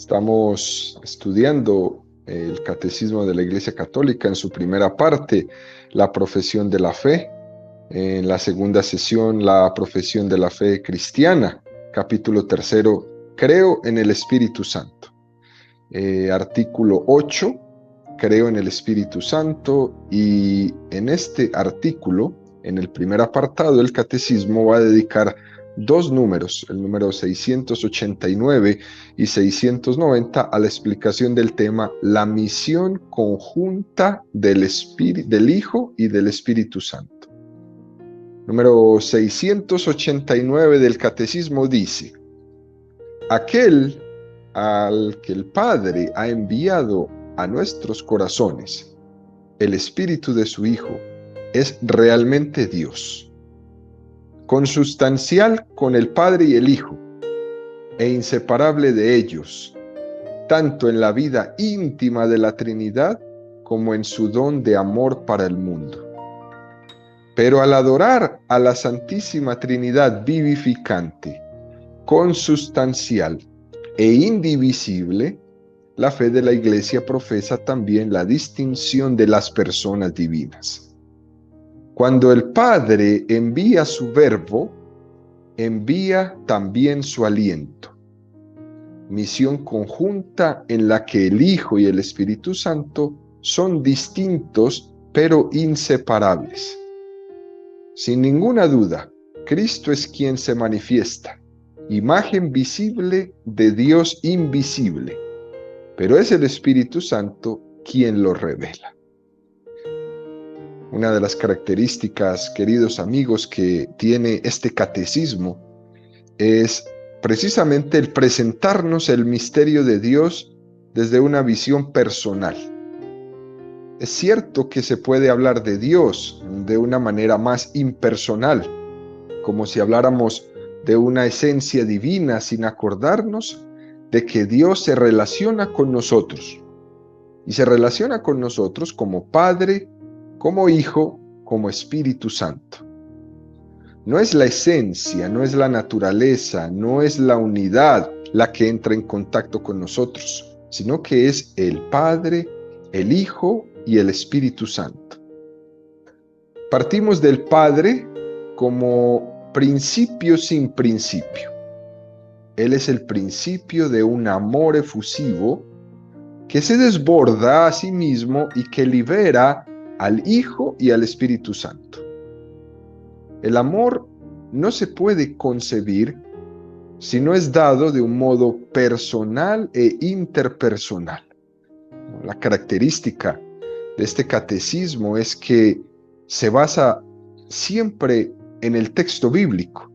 Estamos estudiando el Catecismo de la Iglesia Católica en su primera parte, la profesión de la fe. En la segunda sesión, la profesión de la fe cristiana. Capítulo tercero, creo en el Espíritu Santo. Artículo 8, creo en el Espíritu Santo. Y en este artículo, en el primer apartado, el Catecismo va a dedicar dos números, el número 689 y 690, a la explicación del tema la misión conjunta del Hijo y del Espíritu Santo. Número 689 del Catecismo dice: aquel al que el Padre ha enviado a nuestros corazones el Espíritu de su Hijo es realmente Dios, consustancial con el Padre y el Hijo, e inseparable de ellos, tanto en la vida íntima de la Trinidad como en su don de amor para el mundo. Pero al adorar a la Santísima Trinidad vivificante, consustancial e indivisible, la fe de la Iglesia profesa también la distinción de las personas divinas. Cuando el Padre envía su Verbo, envía también su aliento. Misión conjunta en la que el Hijo y el Espíritu Santo son distintos pero inseparables. Sin ninguna duda, Cristo es quien se manifiesta, imagen visible de Dios invisible, pero es el Espíritu Santo quien lo revela. Una de las características, queridos amigos, que tiene este catecismo es precisamente el presentarnos el misterio de Dios desde una visión personal. Es cierto que se puede hablar de Dios de una manera más impersonal, como si habláramos de una esencia divina sin acordarnos de que Dios se relaciona con nosotros. Y se relaciona con nosotros como Padre, como Hijo, como Espíritu Santo. No es la esencia, no es la naturaleza, no es la unidad la que entra en contacto con nosotros, sino que es el Padre, el Hijo y el Espíritu Santo. Partimos del Padre como principio sin principio. Él es el principio de un amor efusivo que se desborda a sí mismo y que libera al Hijo y al Espíritu Santo. El amor no se puede concebir si no es dado de un modo personal e interpersonal. La característica de este catecismo es que se basa siempre en el texto bíblico.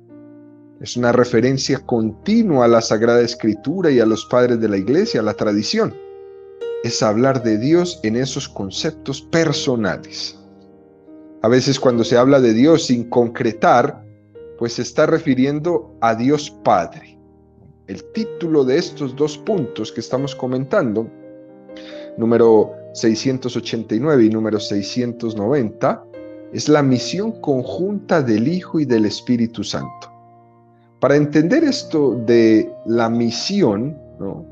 Es una referencia continua a la Sagrada Escritura y a los padres de la Iglesia, a la tradición. Es hablar de Dios en esos conceptos personales. A veces cuando se habla de Dios sin concretar, pues se está refiriendo a Dios Padre. El título de estos dos puntos que estamos comentando, número 689 y número 690, es la misión conjunta del Hijo y del Espíritu Santo. Para entender esto de la misión, ¿no?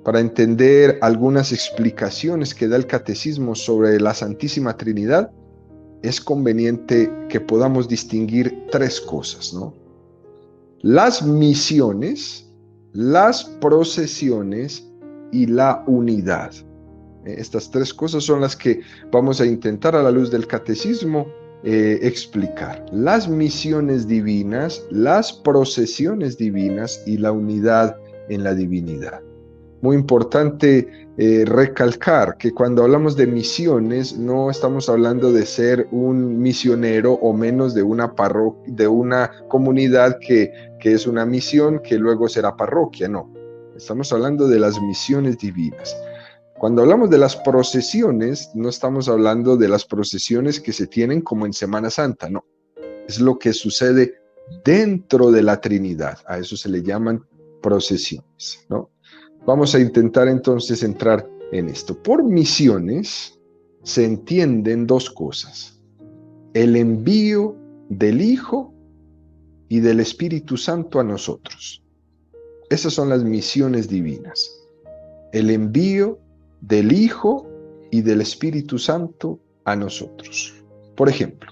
Para entender algunas explicaciones que da el Catecismo sobre la Santísima Trinidad, es conveniente que podamos distinguir tres cosas, ¿no? Las misiones, las procesiones y la unidad. Estas tres cosas son las que vamos a intentar a la luz del Catecismo explicar. Las misiones divinas, las procesiones divinas y la unidad en la divinidad. Muy importante recalcar que cuando hablamos de misiones no estamos hablando de ser un misionero o menos de una parroquia, de una comunidad que es una misión que luego será parroquia, no. Estamos hablando de las misiones divinas. Cuando hablamos de las procesiones, no estamos hablando de las procesiones que se tienen como en Semana Santa, no. Es lo que sucede dentro de la Trinidad. A eso se le llaman procesiones, ¿no? Vamos a intentar entonces entrar en esto. Por misiones se entienden dos cosas: el envío del Hijo y del Espíritu Santo a nosotros. Esas son las misiones divinas. El envío del Hijo y del Espíritu Santo a nosotros. Por ejemplo,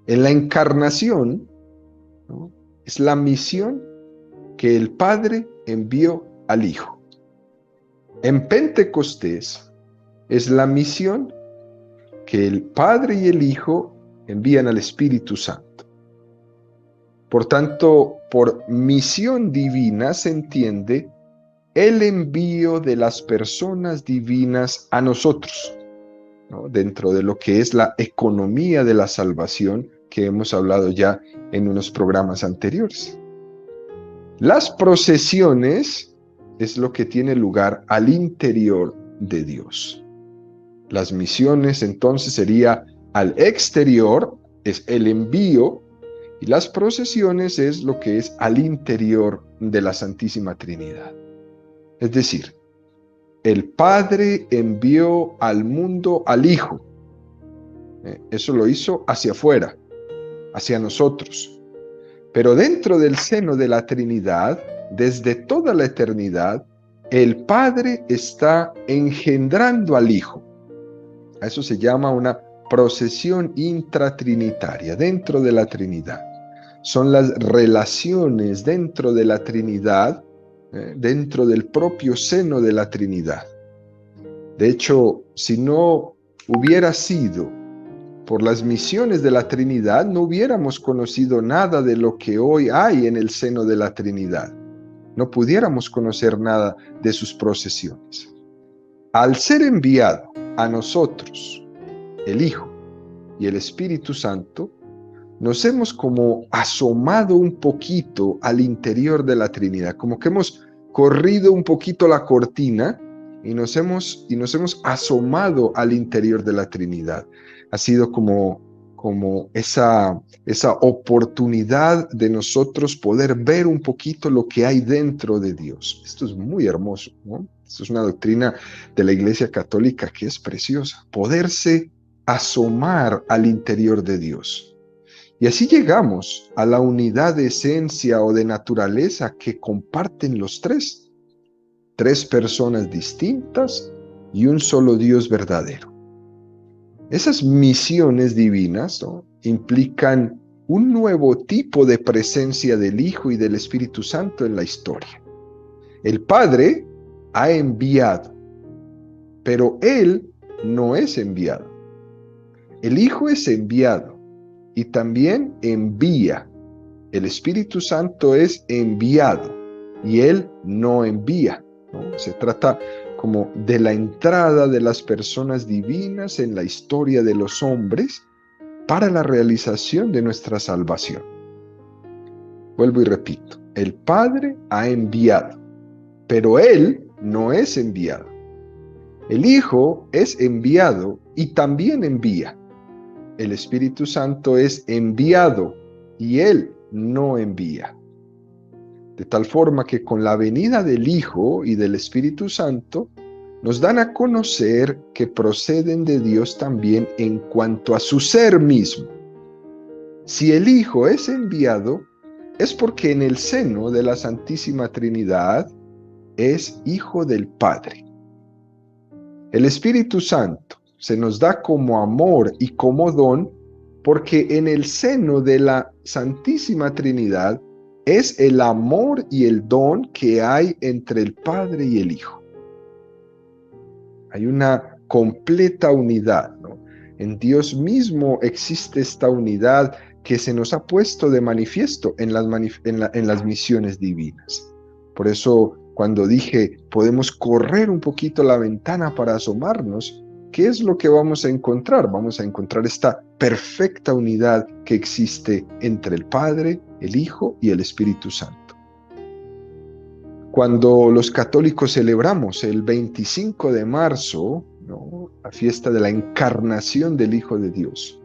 en la encarnación, ¿no?, es la misión que el Padre envió al Hijo. En Pentecostés es la misión que el Padre y el Hijo envían al Espíritu Santo. Por tanto, por misión divina se entiende el envío de las personas divinas a nosotros, ¿no?, dentro de lo que es la economía de la salvación que hemos hablado ya en unos programas anteriores. Las procesiones es lo que tiene lugar al interior de Dios. Las misiones entonces sería al exterior, es el envío, y las procesiones es lo que es al interior de la Santísima Trinidad. Es decir, el Padre envió al mundo al Hijo. Eso lo hizo hacia afuera, hacia nosotros. Pero dentro del seno de la Trinidad, desde toda la eternidad, el Padre está engendrando al Hijo. A eso se llama una procesión intratrinitaria, dentro de la Trinidad. Son las relaciones dentro de la Trinidad, dentro del propio seno de la Trinidad. De hecho, si no hubiera sido por las misiones de la Trinidad, no hubiéramos conocido nada de lo que hoy hay en el seno de la Trinidad. No pudiéramos conocer nada de sus procesiones. Al ser enviado a nosotros, el Hijo y el Espíritu Santo, nos hemos como asomado un poquito al interior de la Trinidad, como que hemos corrido un poquito la cortina y nos hemos asomado al interior de la Trinidad. Ha sido como esa oportunidad de nosotros poder ver un poquito lo que hay dentro de Dios. Esto es muy hermoso, ¿no? Esto es una doctrina de la Iglesia Católica que es preciosa, poderse asomar al interior de Dios. Y así llegamos a la unidad de esencia o de naturaleza que comparten los tres. Tres personas distintas y un solo Dios verdadero. Esas misiones divinas, ¿no?, implican un nuevo tipo de presencia del Hijo y del Espíritu Santo en la historia. El Padre ha enviado, pero Él no es enviado. El Hijo es enviado y también envía. El Espíritu Santo es enviado y Él no envía, ¿no? Se trata como de la entrada de las personas divinas en la historia de los hombres para la realización de nuestra salvación. Vuelvo y repito, el Padre ha enviado, pero Él no es enviado. El Hijo es enviado y también envía. El Espíritu Santo es enviado y Él no envía. De tal forma que con la venida del Hijo y del Espíritu Santo nos dan a conocer que proceden de Dios también en cuanto a su ser mismo. Si el Hijo es enviado, es porque en el seno de la Santísima Trinidad es Hijo del Padre. El Espíritu Santo se nos da como amor y como don porque en el seno de la Santísima Trinidad es el amor y el don que hay entre el Padre y el Hijo. Hay una completa unidad, ¿no? En Dios mismo existe esta unidad que se nos ha puesto de manifiesto en las misiones divinas. Por eso, cuando dije, podemos correr un poquito la ventana para asomarnos, ¿qué es lo que vamos a encontrar? Vamos a encontrar esta perfecta unidad que existe entre el Padre, el Hijo y el Espíritu Santo. Cuando los católicos celebramos el 25 de marzo, ¿no?, la fiesta de la encarnación del Hijo de Dios,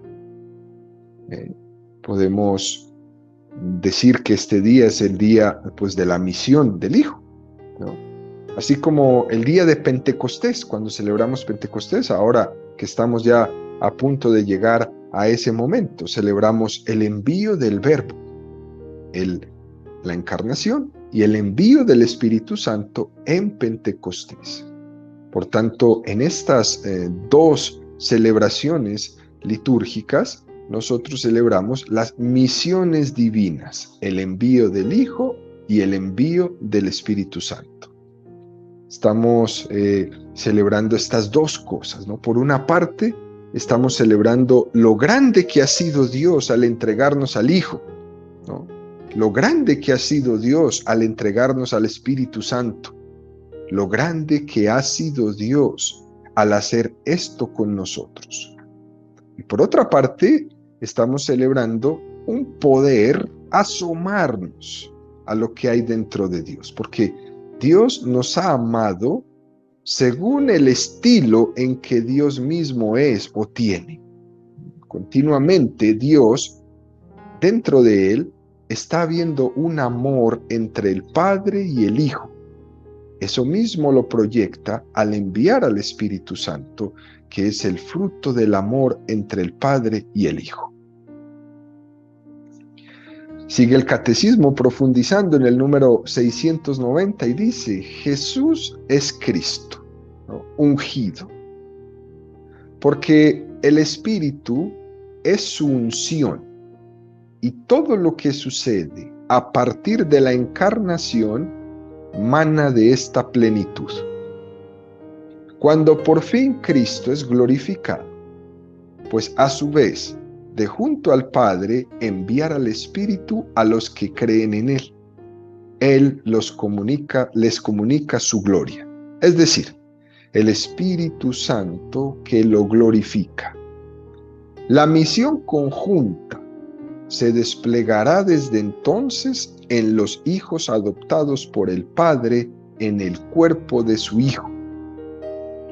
podemos decir que este día es el día, pues, de la misión del Hijo, ¿no? Así como el día de Pentecostés, cuando celebramos Pentecostés, ahora que estamos ya a punto de llegar a ese momento, celebramos el envío del Verbo, la encarnación y el envío del Espíritu Santo en Pentecostés. Por tanto, en estas dos celebraciones litúrgicas, nosotros celebramos las misiones divinas, el envío del Hijo y el envío del Espíritu Santo. Estamos celebrando estas dos cosas, ¿no? Por una parte, estamos celebrando lo grande que ha sido Dios al entregarnos al Hijo, ¿no? Lo grande que ha sido Dios al entregarnos al Espíritu Santo. Lo grande que ha sido Dios al hacer esto con nosotros. Y por otra parte, estamos celebrando un poder asomarnos a lo que hay dentro de Dios, porque Dios nos ha amado según el estilo en que Dios mismo es o tiene. Continuamente Dios, dentro de Él, está habiendo un amor entre el Padre y el Hijo. Eso mismo lo proyecta al enviar al Espíritu Santo, que es el fruto del amor entre el Padre y el Hijo. Sigue el Catecismo profundizando en el número 690 y dice: Jesús es Cristo, ¿no? Ungido, porque el Espíritu es su unción y todo lo que sucede a partir de la encarnación mana de esta plenitud. Cuando por fin Cristo es glorificado, pues a su vez, de junto al Padre, enviar al Espíritu a los que creen en Él. Él les comunica su gloria. Es decir, el Espíritu Santo que lo glorifica. La misión conjunta se desplegará desde entonces en los hijos adoptados por el Padre en el cuerpo de su Hijo.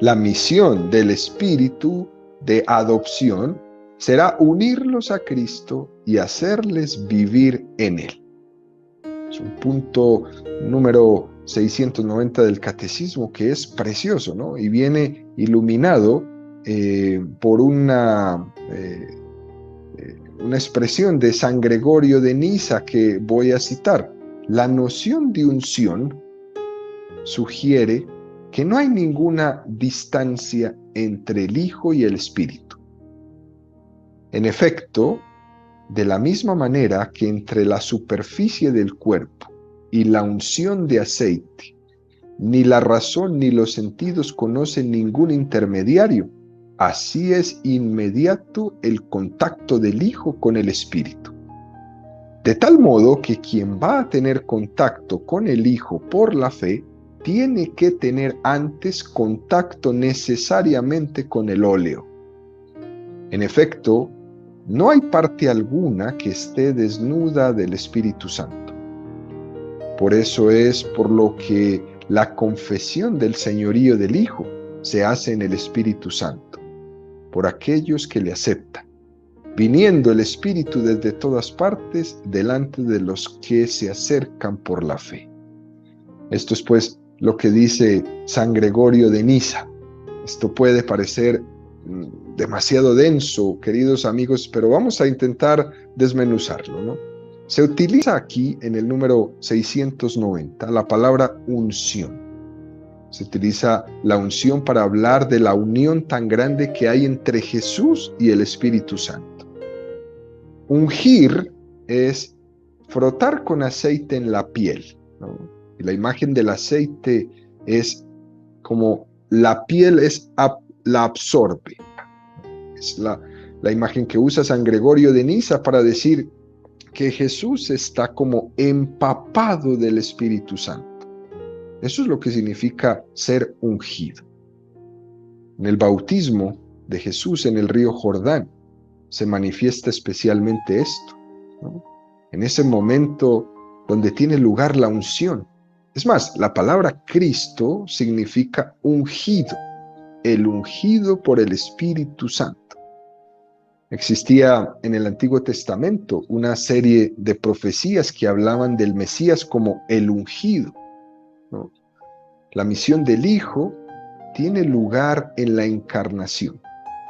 La misión del Espíritu de adopción será unirlos a Cristo y hacerles vivir en Él. Es un punto número 690 del Catecismo que es precioso, ¿no? Y viene iluminado por una expresión de San Gregorio de Niza que voy a citar. La noción de unción sugiere que no hay ninguna distancia entre el Hijo y el Espíritu. En efecto, de la misma manera que entre la superficie del cuerpo y la unción de aceite, ni la razón ni los sentidos conocen ningún intermediario, así es inmediato el contacto del Hijo con el Espíritu. De tal modo que quien va a tener contacto con el Hijo por la fe, tiene que tener antes contacto necesariamente con el óleo. En efecto, no hay parte alguna que esté desnuda del Espíritu Santo. Por eso es por lo que la confesión del señorío del Hijo se hace en el Espíritu Santo, por aquellos que le aceptan, viniendo el Espíritu desde todas partes delante de los que se acercan por la fe. Esto es pues lo que dice San Gregorio de Niza. Esto puede parecer demasiado denso, queridos amigos, pero vamos a intentar desmenuzarlo, ¿no? Se utiliza aquí en el número 690 la palabra unción. Se utiliza la unción para hablar de la unión tan grande que hay entre Jesús y el Espíritu Santo. Ungir es frotar con aceite en la piel, ¿no? Y la imagen del aceite es como la piel la absorbe. Es la imagen que usa San Gregorio de Niza para decir que Jesús está como empapado del Espíritu Santo. Eso es lo que significa ser ungido. En el bautismo de Jesús en el río Jordán se manifiesta especialmente esto, ¿no? En ese momento donde tiene lugar la unción. Es más, la palabra Cristo significa ungido, el ungido por el Espíritu Santo. Existía en el Antiguo Testamento una serie de profecías que hablaban del Mesías como el ungido, ¿no? La misión del Hijo tiene lugar en la encarnación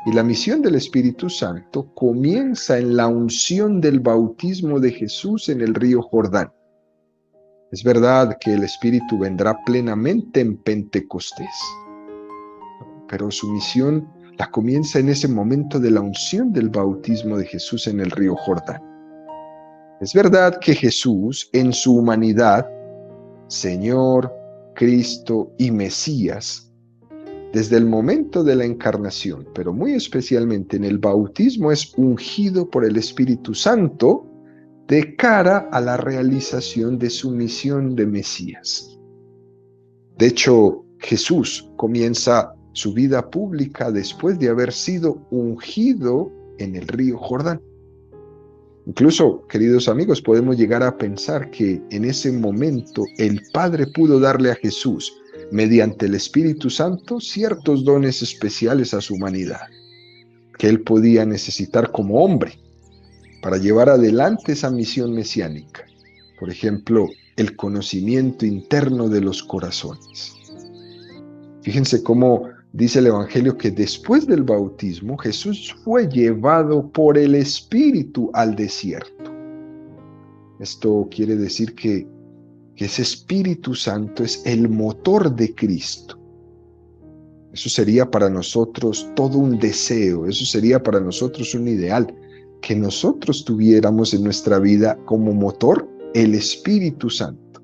y la misión del Espíritu Santo comienza en la unción del bautismo de Jesús en el río Jordán. Es verdad que el Espíritu vendrá plenamente en Pentecostés, pero su misión la comienza en ese momento de la unción del bautismo de Jesús en el río Jordán. Es verdad que Jesús, en su humanidad, Señor, Cristo y Mesías, desde el momento de la encarnación, pero muy especialmente en el bautismo, es ungido por el Espíritu Santo de cara a la realización de su misión de Mesías. De hecho, Jesús comienza su vida pública después de haber sido ungido en el río Jordán. Incluso, queridos amigos, podemos llegar a pensar que en ese momento el Padre pudo darle a Jesús, mediante el Espíritu Santo, ciertos dones especiales a su humanidad, que él podía necesitar como hombre para llevar adelante esa misión mesiánica. Por ejemplo, el conocimiento interno de los corazones. Fíjense cómo dice el Evangelio que después del bautismo Jesús fue llevado por el Espíritu al desierto. Esto quiere decir que ese Espíritu Santo es el motor de Cristo. Eso sería para nosotros todo un deseo, eso sería para nosotros un ideal, que nosotros tuviéramos en nuestra vida como motor el Espíritu Santo,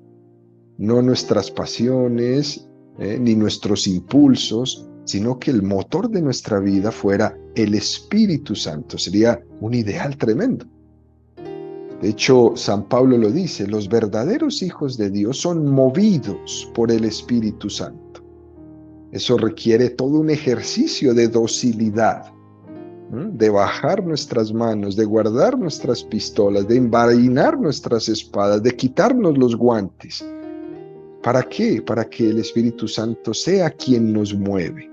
no nuestras pasiones, ni nuestros impulsos, sino que el motor de nuestra vida fuera el Espíritu Santo. Sería un ideal tremendo. De hecho, San Pablo lo dice, los verdaderos hijos de Dios son movidos por el Espíritu Santo. Eso requiere todo un ejercicio de docilidad, de bajar nuestras manos, de guardar nuestras pistolas, de envainar nuestras espadas, de quitarnos los guantes. ¿Para qué? Para que el Espíritu Santo sea quien nos mueve.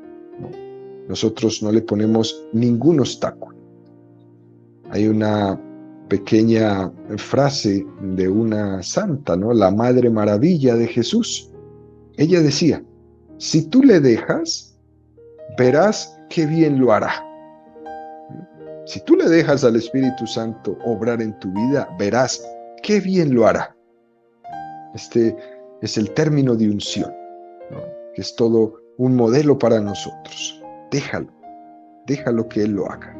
Nosotros no le ponemos ningún obstáculo. Hay una pequeña frase de una santa, ¿no? La Madre Maravilla de Jesús. Ella decía, si tú le dejas, verás qué bien lo hará. Si tú le dejas al Espíritu Santo obrar en tu vida, verás qué bien lo hará. Este es el término de unción, ¿no? Que es todo un modelo para nosotros. Déjalo que Él lo haga.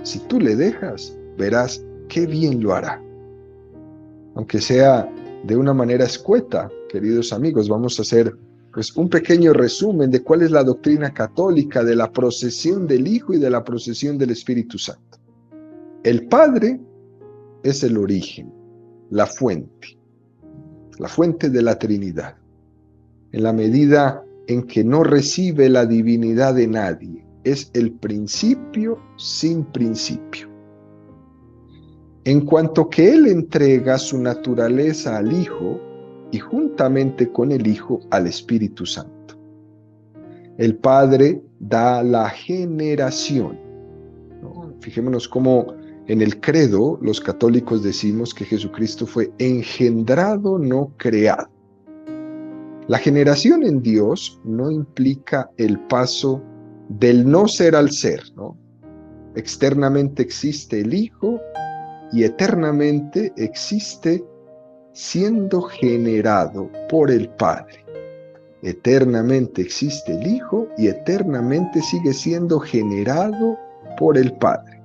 Si tú le dejas, verás qué bien lo hará. Aunque sea de una manera escueta, queridos amigos, vamos a hacer pues un pequeño resumen de cuál es la doctrina católica de la procesión del Hijo y de la procesión del Espíritu Santo. El Padre es el origen, la fuente de la Trinidad. En la medida en que no recibe la divinidad de nadie, es el principio sin principio. En cuanto que Él entrega su naturaleza al Hijo y juntamente con el Hijo al Espíritu Santo. El Padre da la generación, ¿no? Fijémonos cómo en el credo los católicos decimos que Jesucristo fue engendrado, no creado. La generación en Dios no implica el paso del no ser al ser, ¿no? Externamente existe el Hijo y eternamente existe siendo generado por el Padre. Eternamente existe el Hijo y eternamente sigue siendo generado por el Padre.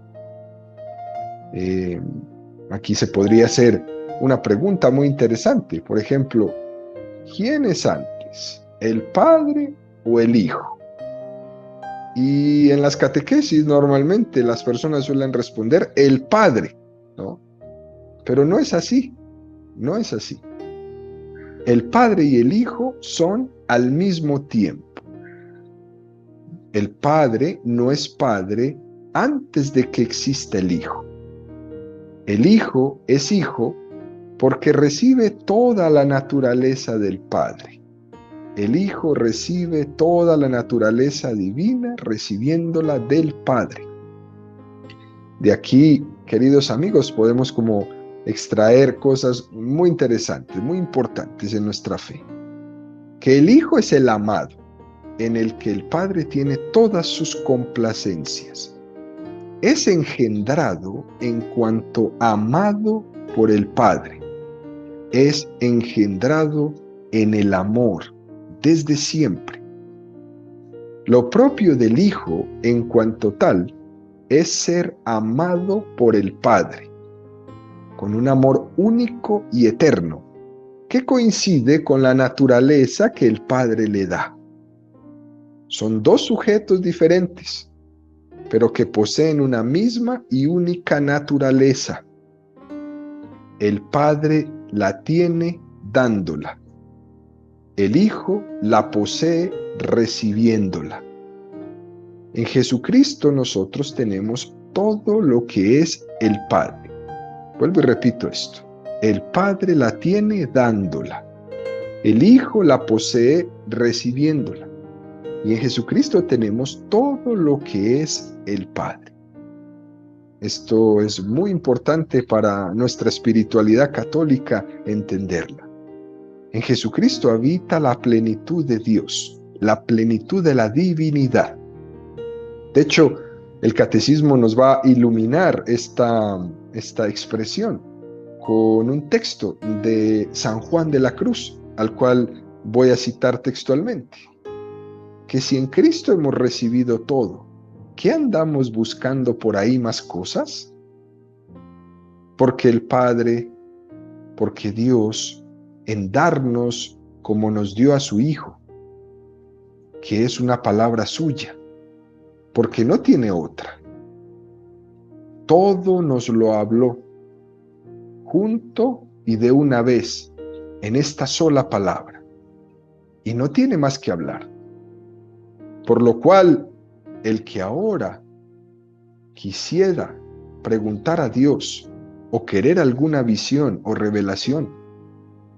Aquí se podría hacer una pregunta muy interesante. Por ejemplo, ¿quién es antes, el Padre o el Hijo? Y en las catequesis normalmente las personas suelen responder el Padre, ¿no? Pero no es así, no es así. El Padre y el Hijo son al mismo tiempo. El Padre no es Padre antes de que exista el Hijo. El Hijo es Hijo porque recibe toda la naturaleza del Padre. El Hijo recibe toda la naturaleza divina recibiéndola del Padre. De aquí, queridos amigos, podemos como extraer cosas muy interesantes, muy importantes en nuestra fe. Que el Hijo es el amado, en el que el Padre tiene todas sus complacencias. Es engendrado en cuanto amado por el Padre. es engendrado en el amor desde siempre. Lo propio del Hijo en cuanto tal es ser amado por el Padre, con un amor único y eterno, que coincide con la naturaleza que el Padre le da. Son dos sujetos diferentes, pero que poseen una misma y única naturaleza. El Padre la tiene dándola. El Hijo la posee recibiéndola. En Jesucristo nosotros tenemos todo lo que es el Padre. Vuelvo y repito esto. El Padre la tiene dándola. El Hijo la posee recibiéndola. Y en Jesucristo tenemos todo lo que es el Padre. Esto es muy importante para nuestra espiritualidad católica entenderla. En Jesucristo habita la plenitud de Dios, la plenitud de la divinidad. De hecho, el catecismo nos va a iluminar esta expresión con un texto de San Juan de la Cruz, al cual voy a citar textualmente. Que si en Cristo hemos recibido todo, ¿qué andamos buscando por ahí más cosas? Porque el Padre, porque Dios, en darnos como nos dio a su Hijo, que es una palabra suya, porque no tiene otra. Todo nos lo habló, junto y de una vez, en esta sola palabra, y no tiene más que hablar. Por lo cual, el que ahora quisiera preguntar a Dios o querer alguna visión o revelación,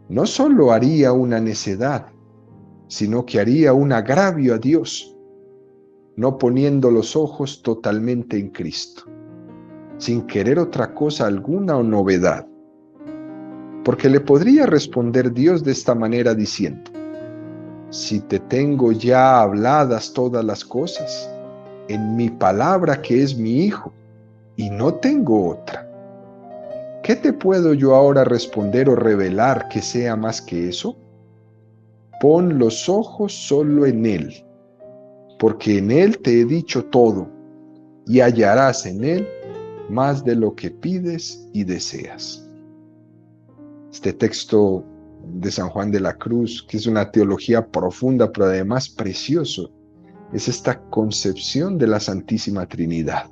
no solo haría una necedad, sino que haría un agravio a Dios, no poniendo los ojos totalmente en Cristo, sin querer otra cosa alguna o novedad. Porque le podría responder Dios de esta manera diciendo: si te tengo ya habladas todas las cosas, en mi palabra que es mi Hijo, y no tengo otra, ¿qué te puedo yo ahora responder o revelar que sea más que eso? Pon los ojos solo en Él, porque en Él te he dicho todo, y hallarás en Él más de lo que pides y deseas. Este texto de San Juan de la Cruz, que es una teología profunda, pero además precioso, es esta concepción de la Santísima Trinidad.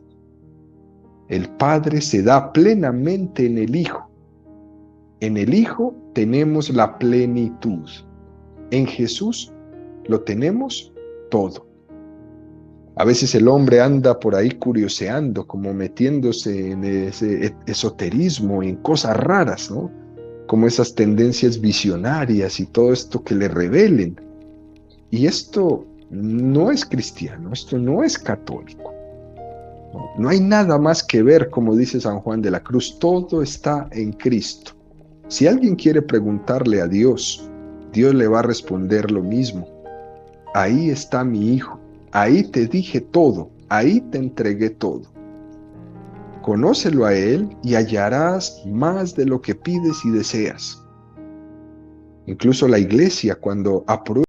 El Padre se da plenamente en el Hijo. En el Hijo tenemos la plenitud. En Jesús lo tenemos todo. A veces el hombre anda por ahí curioseando, como metiéndose en ese esoterismo, en cosas raras, ¿no? Como esas tendencias visionarias y todo esto que le revelen. Y esto no es cristiano, esto no es católico. No hay nada más que ver, como dice San Juan de la Cruz, todo está en Cristo. Si alguien quiere preguntarle a Dios, Dios le va a responder lo mismo. Ahí está mi Hijo, ahí te dije todo, ahí te entregué todo. Conócelo a Él y hallarás más de lo que pides y deseas. Incluso la Iglesia, cuando aprueba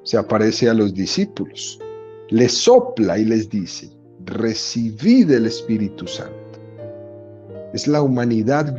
se aparece a los discípulos, les sopla y les dice: recibid el Espíritu Santo. Es la humanidad